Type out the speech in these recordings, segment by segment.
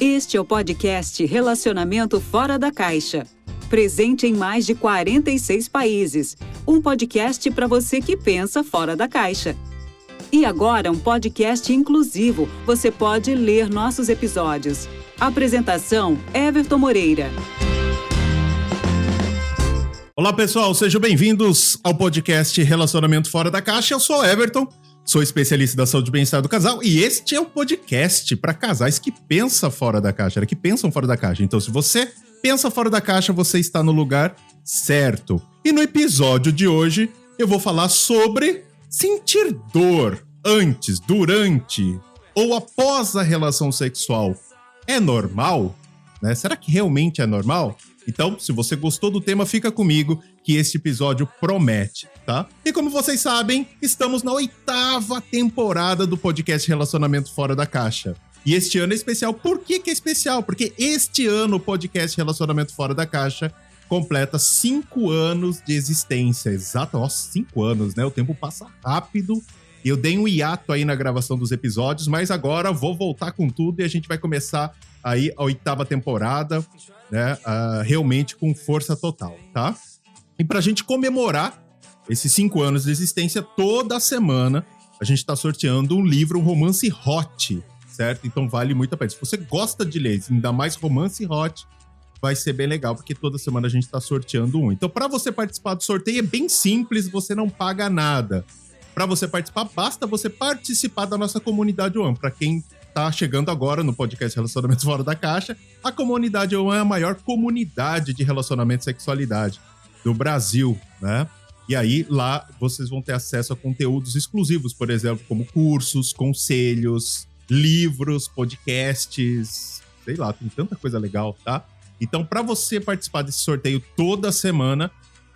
Este é o podcast Relacionamento Fora da Caixa. Presente em mais de 46 países. Um podcast para você que pensa fora da caixa. E agora um podcast inclusivo. Você pode ler nossos episódios. Apresentação, Everton Moreira. Olá pessoal, sejam bem-vindos ao podcast Relacionamento Fora da Caixa. Eu sou o Everton, sou especialista da saúde e bem-estar do casal e este é o podcast para casais que pensam fora da caixa, que pensam fora da caixa. Então, se você pensa fora da caixa, você está no lugar certo. E no episódio de hoje, eu vou falar sobre sentir dor antes, durante ou após a relação sexual. É normal? Né? Será que realmente é normal? Então, se você gostou do tema, fica comigo, que este episódio promete, tá? E como vocês sabem, estamos na 8ª temporada do podcast Relacionamento Fora da Caixa. E este ano é especial. Por que é especial? Porque este ano o podcast Relacionamento Fora da Caixa completa 5 anos de existência. Exato, ó, 5 anos, né? O tempo passa rápido. Eu dei um hiato aí na gravação dos episódios, mas agora vou voltar com tudo e a gente vai começar aí a 8ª temporada, né, realmente com força total, tá? E pra gente comemorar esses 5 anos de existência, toda semana a gente tá sorteando um livro, um romance hot, certo? Então vale muito a pena. Se você gosta de ler, ainda mais romance hot, vai ser bem legal, porque toda semana a gente tá sorteando um. Então pra você participar do sorteio é bem simples, você não paga nada. Pra você participar, basta você participar da nossa comunidade One. Pra quem tá chegando agora no podcast Relacionamentos Fora da Caixa, a comunidade One é a maior comunidade de relacionamento e sexualidade do Brasil, né? E aí, lá, vocês vão ter acesso a conteúdos exclusivos, por exemplo, como cursos, conselhos, livros, podcasts, sei lá, tem tanta coisa legal, tá? Então, para você participar desse sorteio toda semana,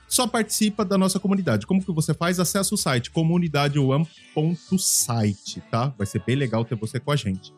só participa da nossa comunidade. Como que você faz? Acessa o site comunidadeone.site, tá? Vai ser bem legal ter você com a gente.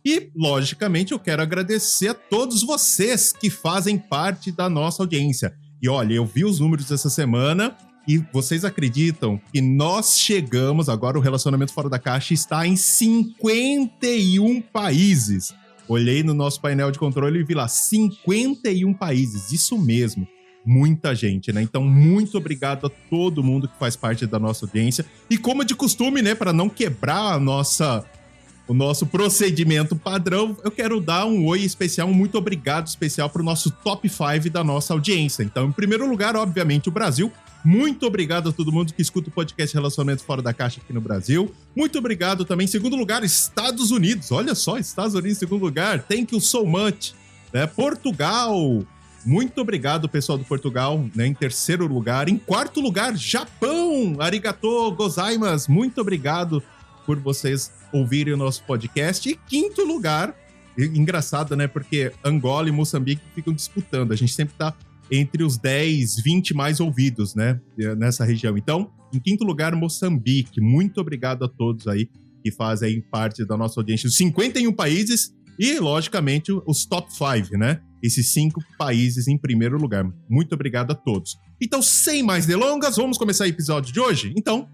E, logicamente, eu quero agradecer a todos vocês que fazem parte da nossa audiência. E olha, eu vi os números dessa semana e vocês acreditam que nós chegamos, agora o Relacionamento Fora da Caixa está em 51 países. Olhei no nosso painel de controle e vi lá, 51 países, isso mesmo. Muita gente, né? Então, muito obrigado a todo mundo que faz parte da nossa audiência. E como de costume, né? Para não quebrar o nosso procedimento padrão, eu quero dar um oi especial, um muito obrigado especial para o nosso top 5 da nossa audiência. Então, em primeiro lugar, obviamente, o Brasil. Muito obrigado a todo mundo que escuta o podcast Relacionamento Fora da Caixa aqui no Brasil. Muito obrigado também. Em segundo lugar, Estados Unidos. Olha só, Estados Unidos em segundo lugar. Thank you so much. Né? Portugal. Muito obrigado, pessoal do Portugal, né, em terceiro lugar. Em quarto lugar, Japão. Arigatou gozaimasu. Muito obrigado por vocês ouvirem o nosso podcast. E quinto lugar, engraçado, né, porque Angola e Moçambique ficam disputando. A gente sempre tá entre os 10, 20 mais ouvidos, né, nessa região. Então, em quinto lugar, Moçambique. Muito obrigado a todos aí que fazem parte da nossa audiência. Os 51 países e, logicamente, os top 5, né? Esses 5 países em primeiro lugar. Muito obrigado a todos. Então, sem mais delongas, vamos começar o episódio de hoje? Então,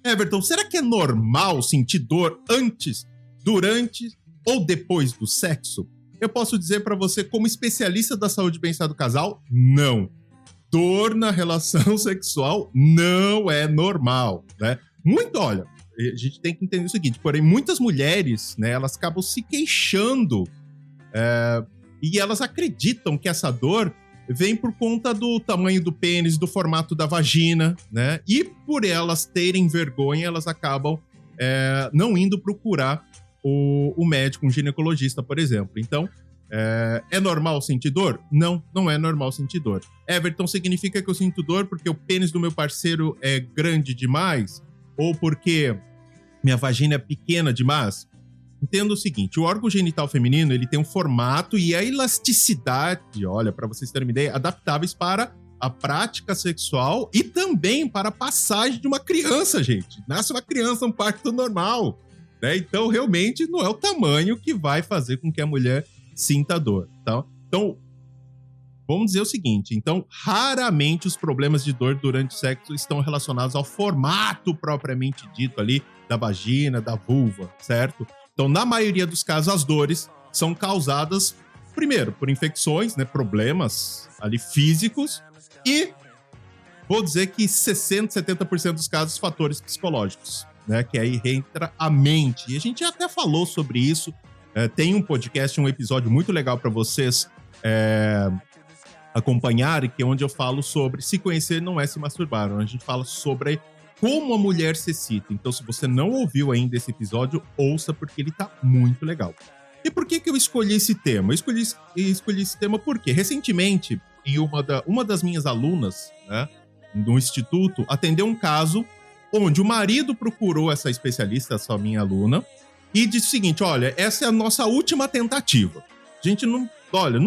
Everton, será que é normal sentir dor antes, durante ou depois do sexo? Eu posso dizer para você, como especialista da saúde e bem-estar do casal, não. Dor na relação sexual não é normal, né? Olha, a gente tem que entender o seguinte, porém, muitas mulheres, né, elas acabam se queixando, e elas acreditam que essa dor vem por conta do tamanho do pênis, do formato da vagina, né? E por elas terem vergonha, elas acabam não indo procurar o médico, um ginecologista, por exemplo. Então, é normal sentir dor? Não, não é normal sentir dor. Everton, significa que eu sinto dor porque o pênis do meu parceiro é grande demais? Ou porque minha vagina é pequena demais? Entenda o seguinte, o órgão genital feminino, ele tem um formato e a elasticidade, olha, para vocês terem uma ideia, adaptáveis para a prática sexual e também para a passagem de uma criança, gente. Nasce uma criança, um parto normal, né? Então, realmente, não é o tamanho que vai fazer com que a mulher sinta dor, tá? Então, vamos dizer o seguinte, então, raramente os problemas de dor durante o sexo estão relacionados ao formato propriamente dito ali da vagina, da vulva, certo? Então, na maioria dos casos, as dores são causadas, primeiro, por infecções, né, problemas ali físicos, e vou dizer que 60%, 70% dos casos, fatores psicológicos, né, que aí entra a mente. E a gente até falou sobre isso, tem um podcast, um episódio muito legal para vocês acompanharem, que é onde eu falo sobre se conhecer não é se masturbar, onde a gente fala sobre como a mulher se excita. Então, se você não ouviu ainda esse episódio, ouça, porque ele tá muito legal. E por que eu escolhi esse tema? Eu escolhi esse tema porque, recentemente, em uma das minhas alunas, né, no instituto, atendeu um caso onde o marido procurou essa especialista, essa minha aluna, e disse o seguinte: olha, essa é a nossa última tentativa. A gente não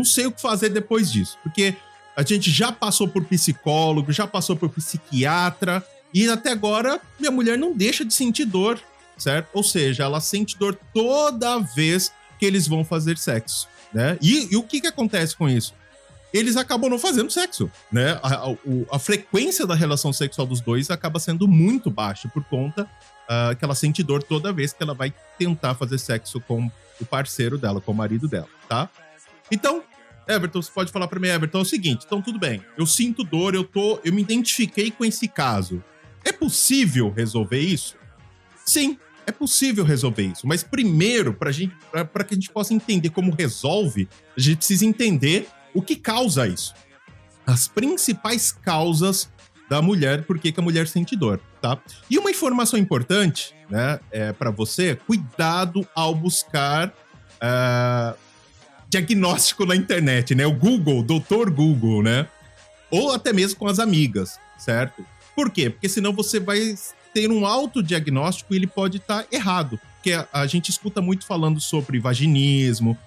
sei o que fazer depois disso, porque a gente já passou por psicólogo, já passou por psiquiatra, e até agora, minha mulher não deixa de sentir dor, certo? Ou seja, ela sente dor toda vez que eles vão fazer sexo, né? E o que acontece com isso? Eles acabam não fazendo sexo, né? A frequência da relação sexual dos dois acaba sendo muito baixa por conta que ela sente dor toda vez que ela vai tentar fazer sexo com o parceiro dela, com o marido dela, tá? Então, Everton, você pode falar pra mim, Everton, é o seguinte, então tudo bem, eu sinto dor, eu me identifiquei com esse caso. É possível resolver isso? Sim, é possível resolver isso. Mas primeiro, para que a gente possa entender como resolve, a gente precisa entender o que causa isso. As principais causas da mulher, por que a mulher sente dor, tá? E uma informação importante, né, para você, cuidado ao buscar diagnóstico na internet, né? O Google, Dr. Google, né? Ou até mesmo com as amigas, certo? Por quê? Porque senão você vai ter um autodiagnóstico e ele pode estar errado. Porque a gente escuta muito falando sobre vaginismo,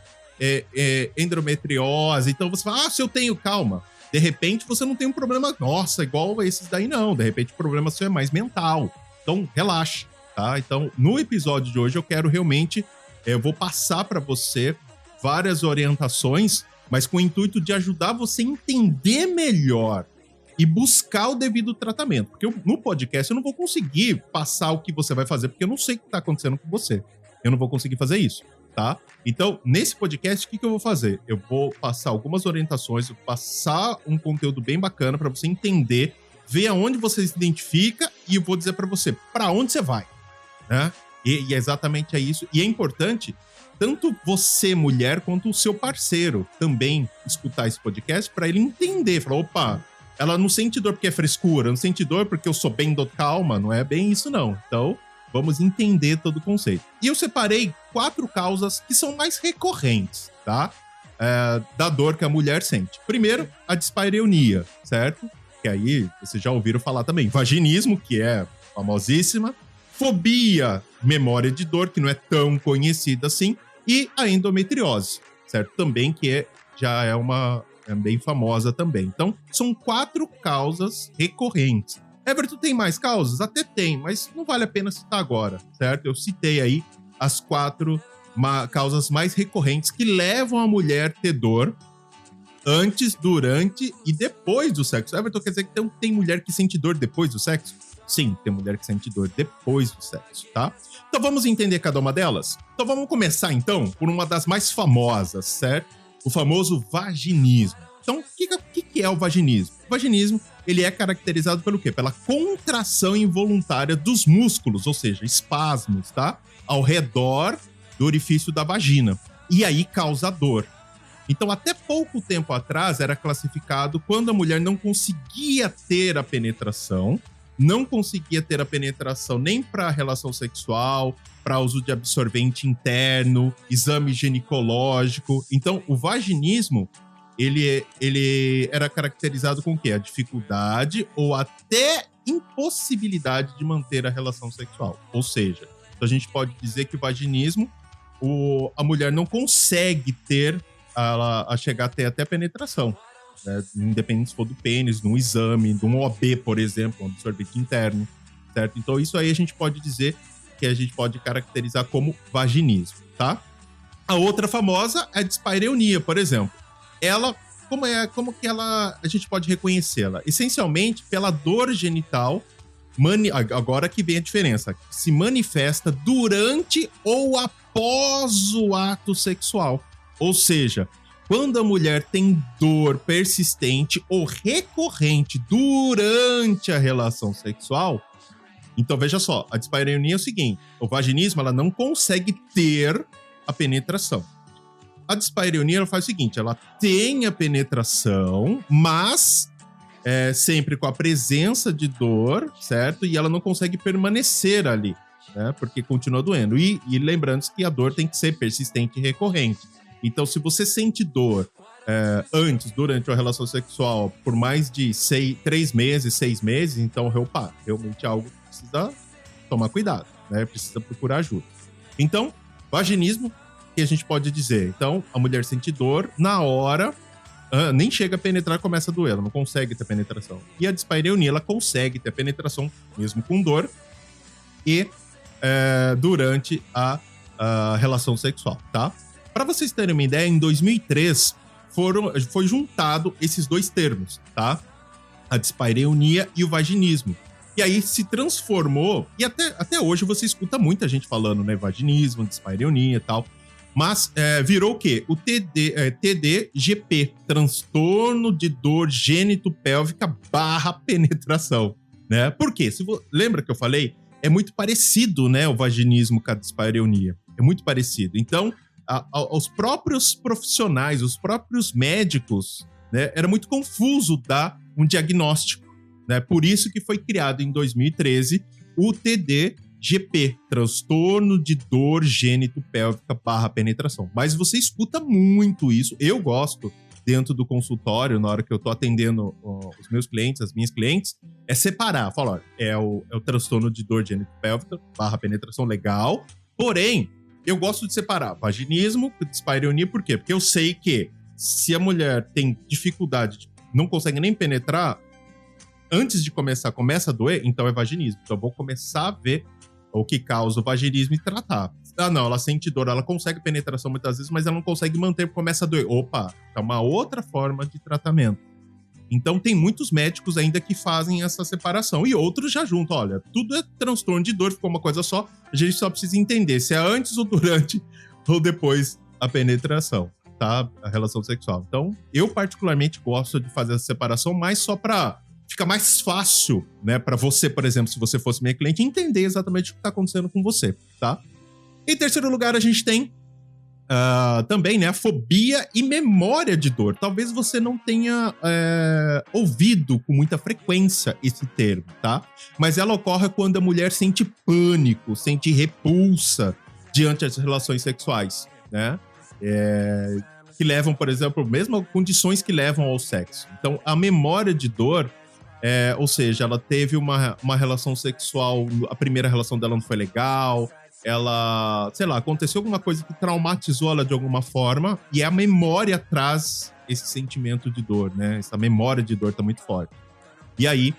endometriose. Então você fala, se eu tenho, calma. De repente você não tem um problema, nossa, igual esses daí não. De repente o problema seu é mais mental. Então relaxa, tá? Então no episódio de hoje eu quero realmente, eu vou passar para você várias orientações, mas com o intuito de ajudar você a entender melhor e buscar o devido tratamento. Porque no podcast eu não vou conseguir passar o que você vai fazer, porque eu não sei o que está acontecendo com você. Eu não vou conseguir fazer isso, tá? Então, nesse podcast, o que eu vou fazer? Eu vou passar algumas orientações, vou passar um conteúdo bem bacana para você entender, ver aonde você se identifica e eu vou dizer para você para onde você vai, né? E exatamente é isso. E é importante, tanto você, mulher, quanto o seu parceiro também escutar esse podcast para ele entender, falar, opa, ela não sente dor porque é frescura, não sente dor porque eu sou bem calma, não é bem isso não. Então, vamos entender todo o conceito. E eu separei 4 causas que são mais recorrentes, tá? Da dor que a mulher sente. Primeiro, a dispareunia, certo? Que aí, vocês já ouviram falar também. Vaginismo, que é famosíssima. Fobia, memória de dor, que não é tão conhecida assim. E a endometriose, certo? Também que já é bem famosa também. Então, são 4 causas recorrentes. Everton, tem mais causas? Até tem, mas não vale a pena citar agora, certo? Eu citei aí as 4 causas mais recorrentes que levam a mulher a ter dor antes, durante e depois do sexo. Everton, quer dizer que tem mulher que sente dor depois do sexo? Sim, tem mulher que sente dor depois do sexo, tá? Então vamos entender cada uma delas? Então vamos começar, então, por uma das mais famosas, certo? O famoso vaginismo. Então, o que é o vaginismo? O vaginismo, ele é caracterizado pelo quê? Pela contração involuntária dos músculos, ou seja, espasmos, tá? Ao redor do orifício da vagina. E aí causa dor. Então, até pouco tempo atrás, era classificado quando a mulher não conseguia ter a penetração, nem para relação sexual, para uso de absorvente interno, exame ginecológico. Então, o vaginismo, ele era caracterizado com o quê? A dificuldade ou até impossibilidade de manter a relação sexual. Ou seja, a gente pode dizer que o vaginismo, a mulher não consegue chegar até a penetração, né? Independente se for do pênis, de um exame, de um OB, por exemplo, um absorvente interno, certo? Então isso aí a gente pode dizer que a gente pode caracterizar como vaginismo, tá? A outra famosa é a dispareunia, por exemplo. Ela, como que a gente pode reconhecê-la? Essencialmente pela dor genital, agora que vem a diferença, se manifesta durante ou após o ato sexual. Ou seja, quando a mulher tem dor persistente ou recorrente durante a relação sexual, então veja só, a dispareunia é o seguinte, o vaginismo ela não consegue ter a penetração. A dispareunia ela faz o seguinte, ela tem a penetração, mas sempre com a presença de dor, certo? E ela não consegue permanecer ali, né? Porque continua doendo. E lembrando que a dor tem que ser persistente e recorrente. Então, se você sente dor antes, durante a relação sexual, por mais de 3 meses, 6 meses, então, opa, realmente é algo que precisa tomar cuidado, né? Precisa procurar ajuda. Então, vaginismo, que a gente pode dizer? Então, a mulher sente dor na hora, nem chega a penetrar, começa a doer, ela não consegue ter penetração. E a dispareunia, ela consegue ter penetração, mesmo com dor, e durante a relação sexual, tá? Para vocês terem uma ideia, em 2003 foi juntado esses dois termos, tá? A dispareunia e o vaginismo. E aí se transformou, e até hoje você escuta muita gente falando, né? Vaginismo, dispareunia e tal. Mas virou o quê? O TDGP, transtorno de dor gênito-pélvica / penetração, né? Por quê? Lembra que eu falei? É muito parecido, né? O vaginismo com a dispareunia. É muito parecido. Então, aos próprios profissionais, os próprios médicos, né, era muito confuso dar um diagnóstico, né? Por isso que foi criado em 2013 o TDGP, transtorno de dor gênito-pélvica / penetração. Mas você escuta muito isso. Eu gosto, dentro do consultório, na hora que eu tô atendendo os meus clientes, as minhas clientes, é separar. Falar, olha, é o transtorno de dor gênito-pélvica / penetração, legal. Porém, eu gosto de separar vaginismo e dispareunia, por quê? Porque eu sei que se a mulher tem dificuldade, não consegue nem penetrar, antes de começa a doer, então é vaginismo. Então eu vou começar a ver o que causa o vaginismo e tratar. Ah, não, ela sente dor, ela consegue penetração muitas vezes, mas ela não consegue manter, começa a doer. Opa, é uma outra forma de tratamento. Então tem muitos médicos ainda que fazem essa separação. E outros já juntam, olha, tudo é transtorno de dor, ficou uma coisa só. A gente só precisa entender se é antes ou durante ou depois a penetração, tá? A relação sexual. Então, eu particularmente gosto de fazer essa separação, mas só pra ficar mais fácil, né? Pra você, por exemplo, se você fosse minha cliente, entender exatamente o que tá acontecendo com você, tá? Em terceiro lugar, a gente tem também, né, a fobia e memória de dor. Talvez você não tenha ouvido com muita frequência esse termo, tá? Mas ela ocorre quando a mulher sente pânico, sente repulsa diante das relações sexuais, né? Que levam, por exemplo, mesmo condições que levam ao sexo. Então, a memória de dor, ou seja, ela teve uma relação sexual, a primeira relação dela não foi legal, ela, sei lá, aconteceu alguma coisa que traumatizou ela de alguma forma, e a memória traz esse sentimento de dor, né? Essa memória de dor tá muito forte. E aí,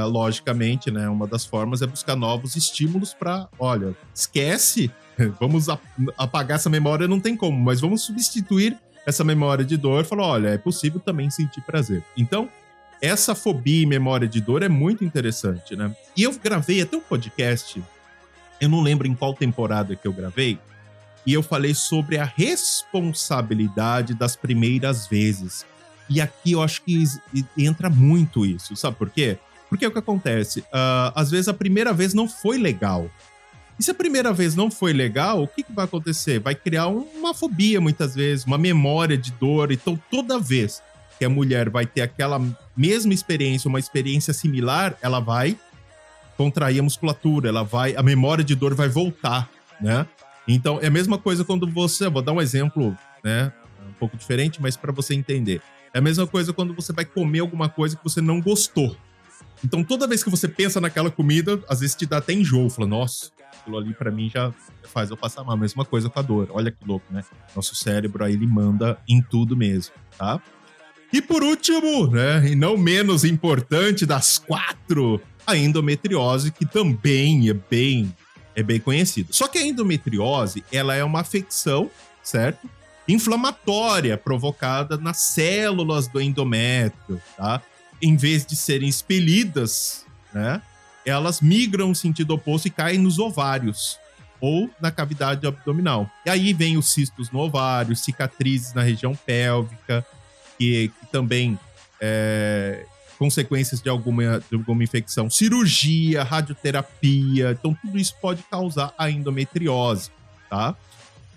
logicamente, né, uma das formas é buscar novos estímulos para, olha, esquece, vamos apagar essa memória, não tem como, mas vamos substituir essa memória de dor e falar, olha, é possível também sentir prazer. Então, essa fobia e memória de dor é muito interessante, né? E eu gravei até um podcast, eu não lembro em qual temporada que eu gravei, e eu falei sobre a responsabilidade das primeiras vezes. E aqui eu acho que entra muito isso, sabe por quê? Porque é o que acontece, às vezes a primeira vez não foi legal. E se a primeira vez não foi legal, o que vai acontecer? Vai criar uma fobia muitas vezes, uma memória de dor. Então toda vez que a mulher vai ter aquela mesma experiência, uma experiência similar, ela vai contrair a musculatura, a memória de dor vai voltar, né? Então, é a mesma coisa quando você, vou dar um exemplo, né, um pouco diferente, mas para você entender. É a mesma coisa quando você vai comer alguma coisa que você não gostou. Então, toda vez que você pensa naquela comida, às vezes te dá até enjoo, fala, nossa, aquilo ali para mim já faz eu passar mal. A mesma coisa com a dor. Olha que louco, né? Nosso cérebro aí, ele manda em tudo mesmo, tá? E por último, né, e não menos importante das 4, a endometriose, que também é bem conhecida. Só que a endometriose, ela é uma afecção, certo? Inflamatória, provocada nas células do endométrio, tá? Em vez de serem expelidas, né, elas migram no sentido oposto e caem nos ovários. ou na cavidade abdominal. E aí vem os cistos no ovário, cicatrizes na região pélvica, que também consequências de alguma infecção, cirurgia, radioterapia. Então, tudo isso pode causar a endometriose, tá?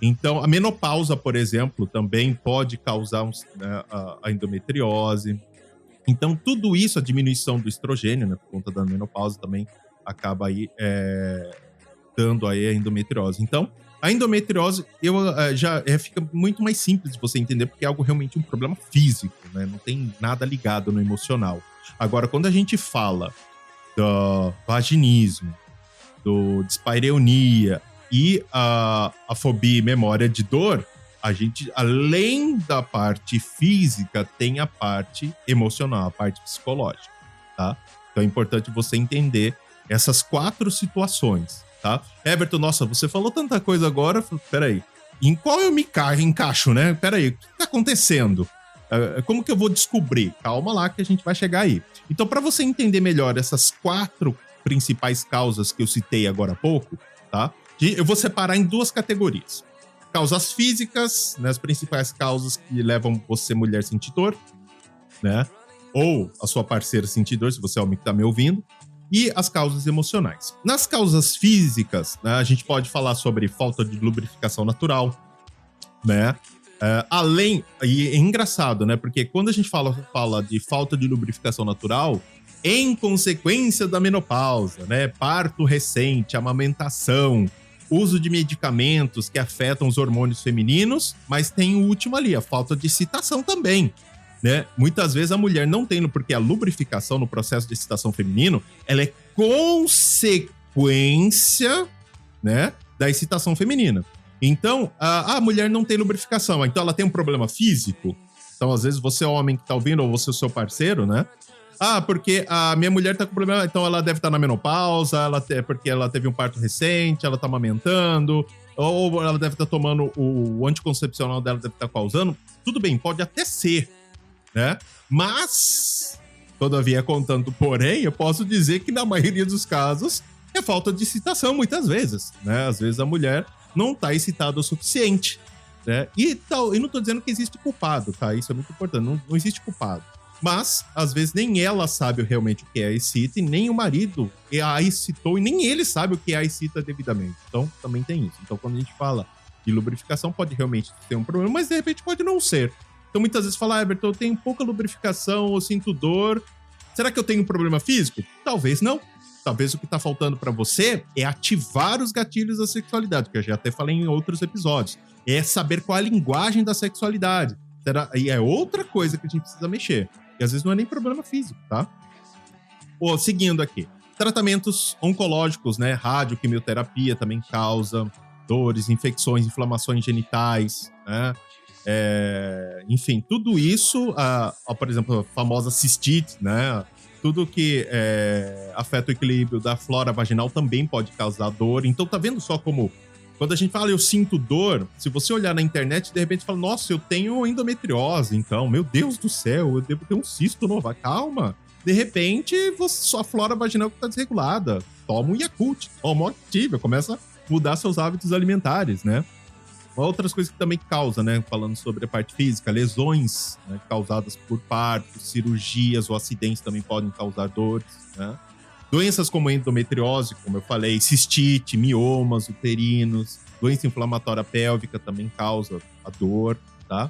Então, a menopausa, por exemplo, também pode causar a endometriose. Então, tudo isso, a diminuição do estrogênio, né, por conta da menopausa, também acaba aí dando aí a endometriose. Então, a endometriose fica muito mais simples de você entender, porque é algo realmente um problema físico, né? Não tem nada ligado no emocional. Agora, quando a gente fala do vaginismo, do dispareunia e a fobia e memória de dor, a gente, além da parte física, tem a parte emocional, a parte psicológica, tá? Então é importante você entender essas 4 situações, tá? Everton, nossa, você falou tanta coisa agora, peraí, em qual eu me encaixo, né? Peraí, o que tá acontecendo? Como que eu vou descobrir? Calma lá que a gente vai chegar aí. Então, para você entender melhor essas 4 principais causas que eu citei agora há pouco, tá? Eu vou separar em 2 categorias. Causas físicas, né, as principais causas que levam você, mulher, sentir dor, né? Ou a sua parceira sentir dor, se você é homem que está me ouvindo. E as causas emocionais. Nas causas físicas, né, a gente pode falar sobre falta de lubrificação natural, né? E é engraçado, né? Porque quando a gente fala de falta de lubrificação natural, em consequência da menopausa, né? Parto recente, amamentação, uso de medicamentos que afetam os hormônios femininos, mas tem o último ali, a falta de excitação também, né? Muitas vezes a mulher não tem, porque a lubrificação no processo de excitação feminino, ela é consequência, né, da excitação feminina. Então, a mulher não tem lubrificação, então ela tem um problema físico. Então, às vezes, você é homem que tá ouvindo, ou você é o seu parceiro, né? Porque a minha mulher tá com problema, então ela deve estar na menopausa, porque ela teve um parto recente, ela tá amamentando, ou ela deve estar tomando o anticoncepcional dela, deve estar causando. Tudo bem, pode até ser, né? Mas, todavia, contando porém, eu posso dizer que na maioria dos casos é falta de excitação, muitas vezes, né? Às vezes a mulher não tá excitada o suficiente, né? E não tô dizendo que existe culpado, tá? Isso é muito importante, não existe culpado. Mas, às vezes, nem ela sabe realmente o que é a excita, e nem o marido a excitou, e nem ele sabe o que é a excita devidamente. Então, também tem isso. Então, quando a gente fala de lubrificação, pode realmente ter um problema, mas, de repente, pode não ser. Então, muitas vezes fala, Everton, eu tenho pouca lubrificação, eu sinto dor. Será que eu tenho um problema físico? Talvez não. Talvez o que tá faltando para você é ativar os gatilhos da sexualidade, que eu já até falei em outros episódios. É saber qual é a linguagem da sexualidade. E é outra coisa que a gente precisa mexer. E às vezes não é nem problema físico, tá? Seguindo aqui. Tratamentos oncológicos, né? Radioquimioterapia também causa dores, infecções, inflamações genitais, né? Enfim, tudo isso, por exemplo, a famosa cistite, né? Tudo que afeta o equilíbrio da flora vaginal também pode causar dor. Então, tá vendo só como... Quando a gente fala, eu sinto dor, se você olhar na internet, de repente fala, nossa, eu tenho endometriose, então, meu Deus do céu, eu devo ter um cisto no ovário. Calma. De repente, sua flora vaginal está desregulada. Toma um Yakult, toma um Activia, começa a mudar seus hábitos alimentares, né? Outras coisas que também causam, né? Falando sobre a parte física, lesões, né, causadas por partos, cirurgias ou acidentes também podem causar dores, né? Doenças como endometriose, como eu falei, cistite, miomas uterinos, doença inflamatória pélvica também causa a dor, tá?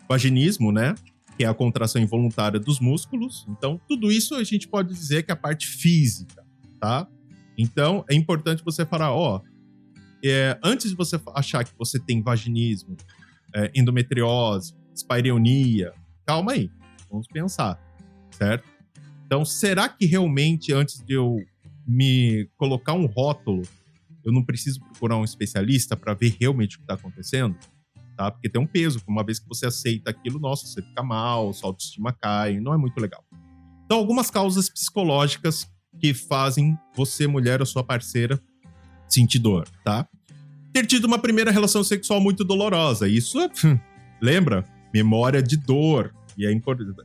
Vaginismo, né? Que é a contração involuntária dos músculos. Então, tudo isso a gente pode dizer que é a parte física, tá? Então, é importante você falar, antes de você achar que você tem vaginismo, endometriose, dispareunia, calma aí, vamos pensar, certo? Então, será que realmente, antes de eu me colocar um rótulo, eu não preciso procurar um especialista para ver realmente o que está acontecendo? Tá? Porque tem um peso, uma vez que você aceita aquilo, nossa, você fica mal, sua autoestima cai, não é muito legal. Então, algumas causas psicológicas que fazem você, mulher, ou sua parceira, sentir dor, tá? Ter tido uma primeira relação sexual muito dolorosa, isso é, lembra? Memória de dor. E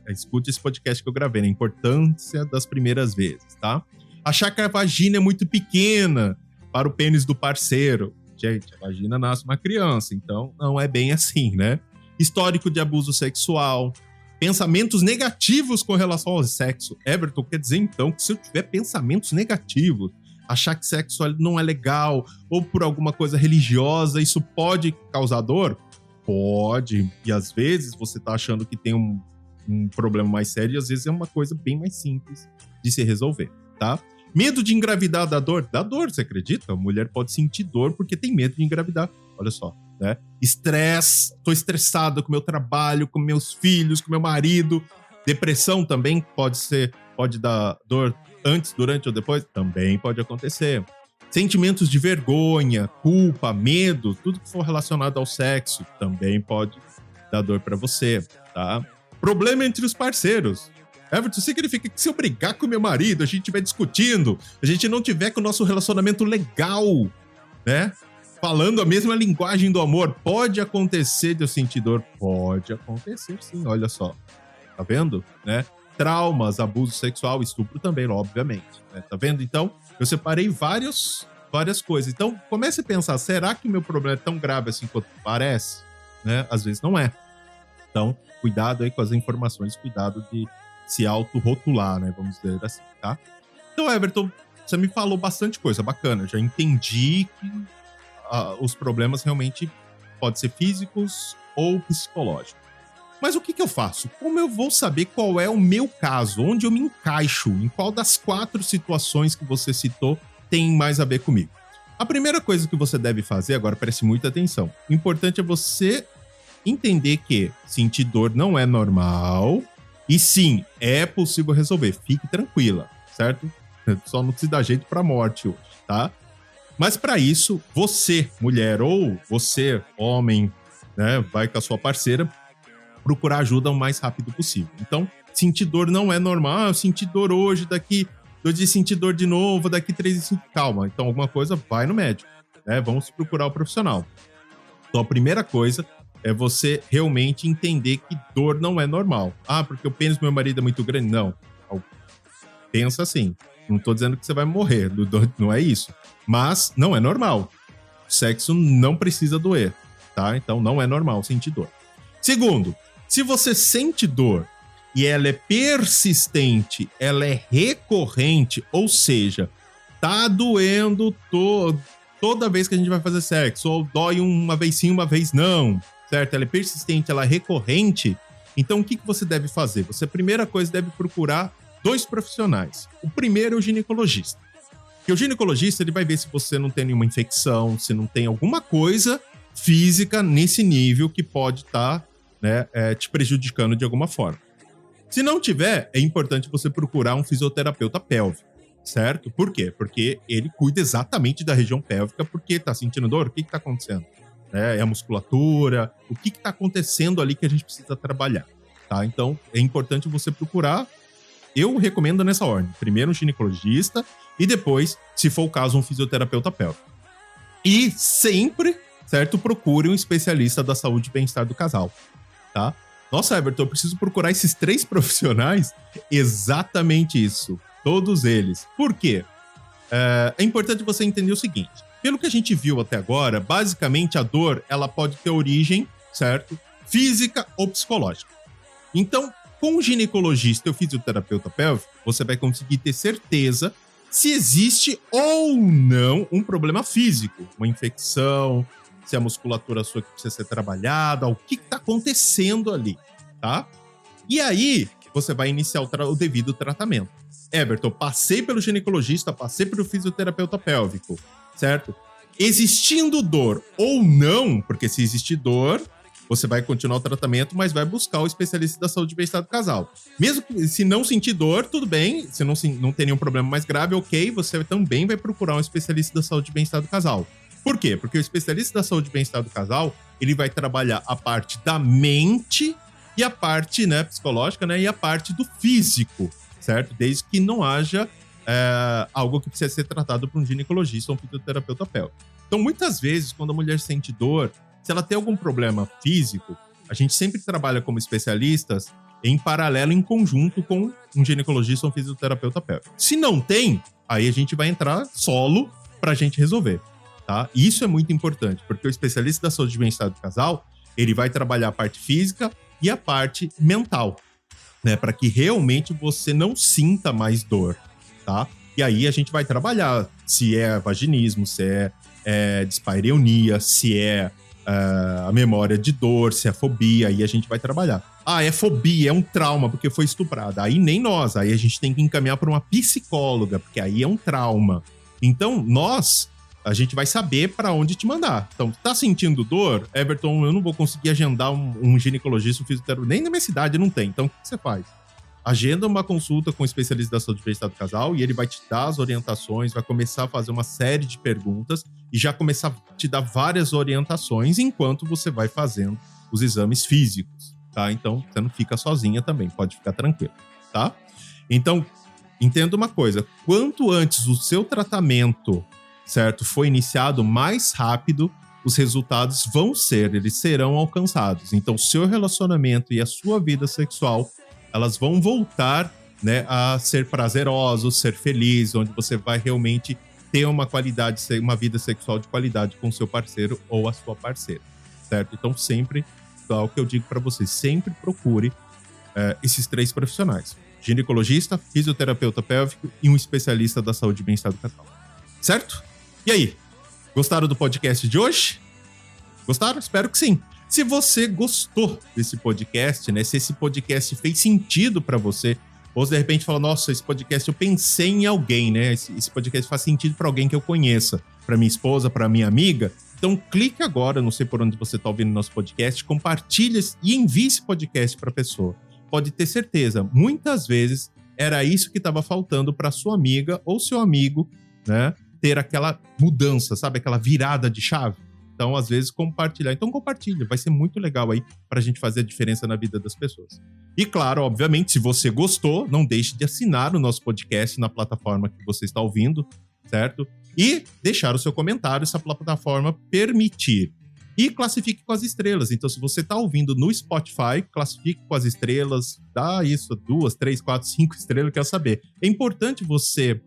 escute esse podcast que eu gravei, né? A importância das primeiras vezes, tá? Achar que a vagina é muito pequena para o pênis do parceiro. Gente, a vagina nasce uma criança, então não é bem assim, né? Histórico de abuso sexual, pensamentos negativos com relação ao sexo. Everton, quer dizer então que se eu tiver pensamentos negativos, achar que sexo não é legal, ou por alguma coisa religiosa, isso pode causar dor? Pode. E às vezes você tá achando que tem um problema mais sério, e às vezes é uma coisa bem mais simples de se resolver, tá? Medo de engravidar dá dor? Dá dor, você acredita? A mulher pode sentir dor porque tem medo de engravidar. Olha só, né? Estresse, tô estressado com o meu trabalho, com meus filhos, com meu marido. Depressão também pode dar dor antes, durante ou depois? Também pode acontecer. Sentimentos de vergonha, culpa, medo, tudo que for relacionado ao sexo também pode dar dor pra você, tá? Problema entre os parceiros. Everton, significa que se eu brigar com meu marido, a gente estiver discutindo, a gente não tiver com o nosso relacionamento legal, né? Falando a mesma linguagem do amor, pode acontecer de eu sentir dor? Pode acontecer sim, olha só. Tá vendo? Né? Traumas, abuso sexual, estupro também, obviamente. Né? Tá vendo? Então, eu separei várias coisas. Então, comece a pensar, será que o meu problema é tão grave assim quanto parece? Né? Às vezes não é. Então, cuidado aí com as informações, cuidado de se auto-rotular, né? Vamos dizer assim, tá? Então, Everton, você me falou bastante coisa bacana. Já entendi que os problemas realmente podem ser físicos ou psicológicos. Mas o que eu faço? Como eu vou saber qual é o meu caso? Onde eu me encaixo? Em qual das 4 situações que você citou tem mais a ver comigo? A primeira coisa que você deve fazer, agora preste muita atenção. O importante é você entender que sentir dor não é normal. E sim, é possível resolver. Fique tranquila, certo? Só não se dá jeito pra morte hoje, tá? Mas para isso, você, mulher, ou você, homem, né, vai com a sua parceira, procurar ajuda o mais rápido possível. Então, sentir dor não é normal. Eu senti dor hoje, daqui 2 dias senti dor de novo, daqui 3 dias senti... Calma, então alguma coisa, vai no médico, né? Vamos procurar o profissional. Então, a primeira coisa é você realmente entender que dor não é normal. Ah, porque o pênis do meu marido é muito grande. Não. Pensa assim. Não tô dizendo que você vai morrer. Não é isso. Mas não é normal. Sexo não precisa doer, tá? Então não é normal sentir dor. Segundo, se você sente dor e ela é persistente, ela é recorrente, ou seja, tá doendo toda vez que a gente vai fazer sexo, ou dói uma vez sim, uma vez não, certo? Ela é persistente, ela é recorrente. Então, o que você deve fazer? Você, a primeira coisa, deve procurar 2 profissionais. O primeiro é o ginecologista. Porque o ginecologista, ele vai ver se você não tem nenhuma infecção, se não tem alguma coisa física nesse nível que pode estar, né, te prejudicando de alguma forma. Se não tiver, é importante você procurar um fisioterapeuta pélvico, certo? Por quê? Porque ele cuida exatamente da região pélvica, porque tá sentindo dor? O que tá acontecendo? É a musculatura? O que tá acontecendo ali que a gente precisa trabalhar, tá? Então, é importante você procurar. Eu recomendo nessa ordem. Primeiro um ginecologista e depois, se for o caso, um fisioterapeuta pélvico. E sempre, certo? Procure um especialista da saúde e bem-estar do casal, tá? Nossa, Everton, eu preciso procurar esses 3 profissionais? Exatamente isso. Todos eles. Por quê? É importante você entender o seguinte. Pelo que a gente viu até agora, basicamente a dor, ela pode ter origem, certo? Física ou psicológica. Então, com o ginecologista e o fisioterapeuta pélvico, você vai conseguir ter certeza se existe ou não um problema físico, uma infecção, se a musculatura sua que precisa ser trabalhada, o que está acontecendo ali, tá? E aí, você vai iniciar o devido tratamento. Everton, passei pelo ginecologista, passei pelo fisioterapeuta pélvico, certo? Existindo dor ou não, porque se existir dor, você vai continuar o tratamento, mas vai buscar o especialista da saúde e bem-estar do casal. Mesmo que, se não sentir dor, tudo bem. Se não tem nenhum problema mais grave, ok, você também vai procurar um especialista da saúde e bem-estar do casal. Por quê? Porque o especialista da saúde e bem-estar do casal, ele vai trabalhar a parte da mente e a parte, né, psicológica, né, e a parte do físico, certo? Desde que não haja algo que precisa ser tratado por um ginecologista ou um fisioterapeuta pélvico. Então, muitas vezes, quando a mulher sente dor, se ela tem algum problema físico, a gente sempre trabalha como especialistas em paralelo, em conjunto com um ginecologista ou um fisioterapeuta pélvico. Se não tem, aí a gente vai entrar solo pra gente resolver, tá? Isso é muito importante, porque o especialista da saúde e bem-estar do casal, ele vai trabalhar a parte física e a parte mental, né? Para que realmente você não sinta mais dor, tá? E aí a gente vai trabalhar se é vaginismo, se é dispareunia, se é a memória de dor, se é fobia, aí a gente vai trabalhar. Ah, é fobia, é um trauma porque foi estuprada. Aí nem nós, aí a gente tem que encaminhar para uma psicóloga, porque aí é um trauma. Então, a gente vai saber para onde te mandar. Então, tá sentindo dor? Everton, eu não vou conseguir agendar um ginecologista, um fisioterapeuta, nem na minha cidade não tem. Então, o que você faz? Agenda uma consulta com o especialista da saúde e bem-estar do casal e ele vai te dar as orientações, vai começar a fazer uma série de perguntas e já começar a te dar várias orientações enquanto você vai fazendo os exames físicos, tá? Então, você não fica sozinha também, pode ficar tranquilo, tá? Então, entenda uma coisa, quanto antes o seu tratamento, certo, foi iniciado, mais rápido os resultados eles serão alcançados. Então, o seu relacionamento e a sua vida sexual, elas vão voltar, né, a ser prazerosos, ser felizes, onde você vai realmente ter uma vida sexual de qualidade com o seu parceiro ou a sua parceira, certo? Então, sempre, o que eu digo para você, sempre procure esses 3 profissionais: ginecologista, fisioterapeuta pélvico e um especialista da saúde e bem-estar do casal, certo? E aí, gostaram do podcast de hoje? Gostaram? Espero que sim. Se você gostou desse podcast, né? Se esse podcast fez sentido para você, ou se de repente fala, nossa, esse podcast eu pensei em alguém, né? Esse podcast faz sentido para alguém que eu conheça, para minha esposa, para minha amiga. Então clique agora, não sei por onde você está ouvindo nosso podcast, compartilhe e envie esse podcast para a pessoa. Pode ter certeza, muitas vezes era isso que estava faltando para sua amiga ou seu amigo, né? Ter aquela mudança, sabe? Aquela virada de chave. Então, às vezes, compartilhar. Então, compartilha. Vai ser muito legal aí pra gente fazer a diferença na vida das pessoas. E, claro, obviamente, se você gostou, não deixe de assinar o nosso podcast na plataforma que você está ouvindo, certo? E deixar o seu comentário se a plataforma permitir. E classifique com as estrelas. Então, se você está ouvindo no Spotify, classifique com as estrelas. Dá isso, 2, 3, 4, 5 estrelas, eu quero saber. É importante você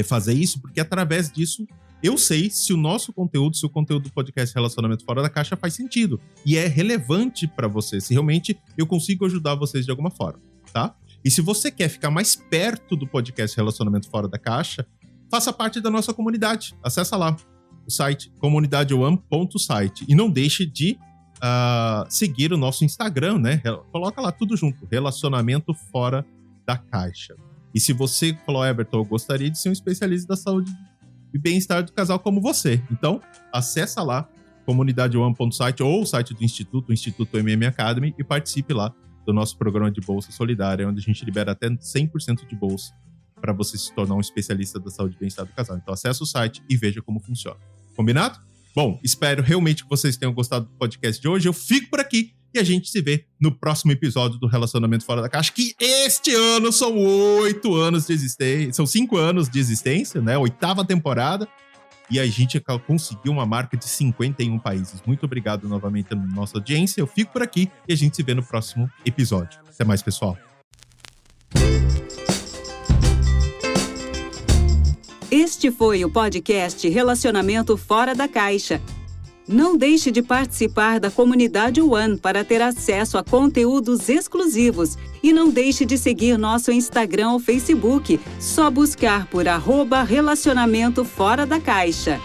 fazer isso, porque através disso eu sei se o nosso conteúdo, se o conteúdo do podcast Relacionamento Fora da Caixa faz sentido e é relevante para você, se realmente eu consigo ajudar vocês de alguma forma, tá? E se você quer ficar mais perto do podcast Relacionamento Fora da Caixa, faça parte da nossa comunidade. Acessa lá o site comunidadeone.site e não deixe de seguir o nosso Instagram, né? Coloca lá tudo junto, Relacionamento Fora da Caixa. E se você falou, Everton, eu gostaria de ser um especialista da saúde e bem-estar do casal como você. Então, acessa lá, comunidadeone.site ou o site do Instituto, o Instituto MM Academy, e participe lá do nosso programa de Bolsa Solidária, onde a gente libera até 100% de bolsa para você se tornar um especialista da saúde e bem-estar do casal. Então, acessa o site e veja como funciona. Combinado? Bom, espero realmente que vocês tenham gostado do podcast de hoje. Eu fico por aqui e a gente se vê no próximo episódio do Relacionamento Fora da Caixa, que este ano são 8 anos de existência, são 5 anos de existência, né? 8ª temporada, e a gente conseguiu uma marca de 51 países. Muito obrigado novamente pela nossa audiência. Eu fico por aqui e a gente se vê no próximo episódio. Até mais, pessoal. Este foi o podcast Relacionamento Fora da Caixa. Não deixe de participar da comunidade One para ter acesso a conteúdos exclusivos. E não deixe de seguir nosso Instagram ou Facebook. Só buscar por @Relacionamento Fora da Caixa.